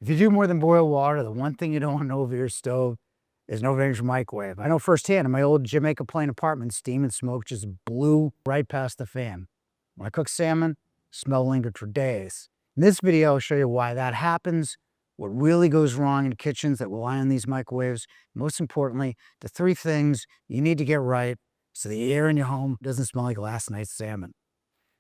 If you do more than boil water, the one thing you don't want over your stove is an overrange microwave. I know firsthand in my old Jamaica Plain apartment, steam and smoke just blew right past the fan. When I cook salmon, smell lingered for days. In this video, I'll show you why that happens, what really goes wrong in kitchens that rely on these microwaves, most importantly, the 3 things you need to get right so the air in your home doesn't smell like last night's salmon.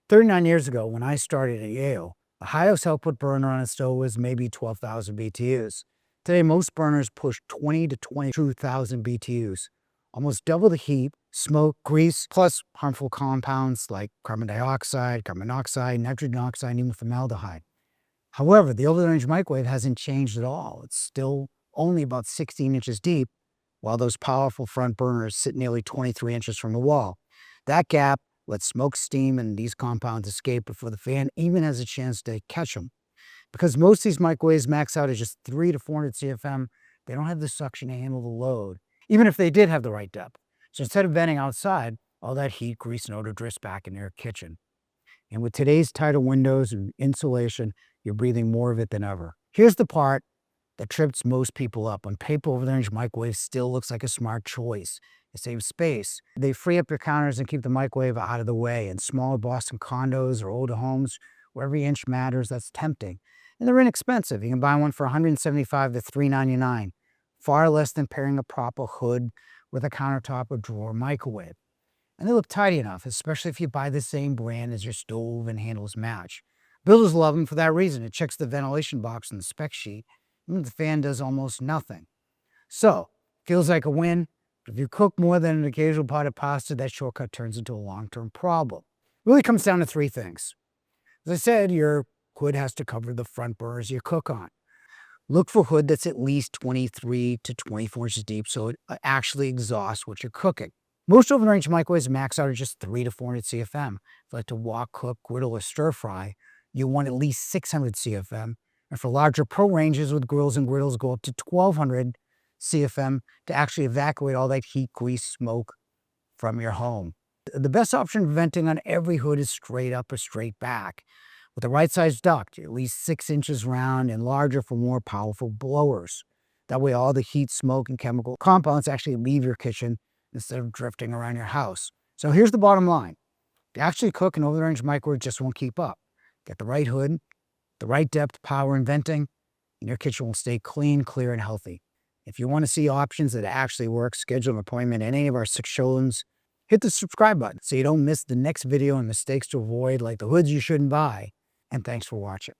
39 years ago, when I started at Yale, the highest output burner on a stove was maybe 12,000 BTUs. Today, most burners push 20 to 22,000 BTUs, almost double the heat, smoke, grease, plus harmful compounds like carbon dioxide, carbon monoxide, nitrogen oxide, and even formaldehyde. However, the overrange microwave hasn't changed at all. It's still only about 16 inches deep, while those powerful front burners sit nearly 23 inches from the wall. That gap lets smoke, steam, and these compounds escape before the fan even has a chance to catch them. Because most of these microwaves max out at just 3 to 400 CFM, they don't have the suction to handle the load, even if they did have the right depth. So instead of venting outside, all that heat, grease, and odor drifts back in your kitchen. And with today's tighter windows and insulation, you're breathing more of it than ever. Here's the part that trips most people up. On paper, overrange microwave still looks like a smart choice. It saves space. They free up your counters and keep the microwave out of the way. In smaller Boston condos or older homes, where every inch matters, that's tempting. And they're inexpensive. You can buy one for $175 to $399, far less than pairing a proper hood with a countertop or drawer microwave. And they look tidy enough, especially if you buy the same brand as your stove and handles match. Builders love them for that reason. It checks the ventilation box in the spec sheet. The fan does almost nothing. So, feels like a win, but if you cook more than an occasional pot of pasta, that shortcut turns into a long-term problem. It really comes down to 3 things. As I said, your hood has to cover the front burners you cook on. Look for hood that's at least 23 to 24 inches deep so it actually exhausts what you're cooking. Most overrange microwaves max out at just 3 to 400 CFM. If you like to wok, cook, griddle, or stir fry, you want at least 600 CFM. And for larger pro ranges with grills and griddles, go up to 1200 CFM to actually evacuate all that heat, grease, smoke from your home. The best option for venting on every hood is straight up or straight back. With the right size duct, at least 6 inches round and larger for more powerful blowers. That way all the heat, smoke, and chemical compounds actually leave your kitchen instead of drifting around your house. So here's the bottom line. To actually cook, an overrange microwave just won't keep up. Get the right hood, the right depth, power, and venting, and your kitchen will stay clean, clear, and healthy. If you want to see options that actually work, schedule an appointment in any of our 6 showrooms. Hit the subscribe button so you don't miss the next video and mistakes to avoid like the hoods you shouldn't buy. And thanks for watching.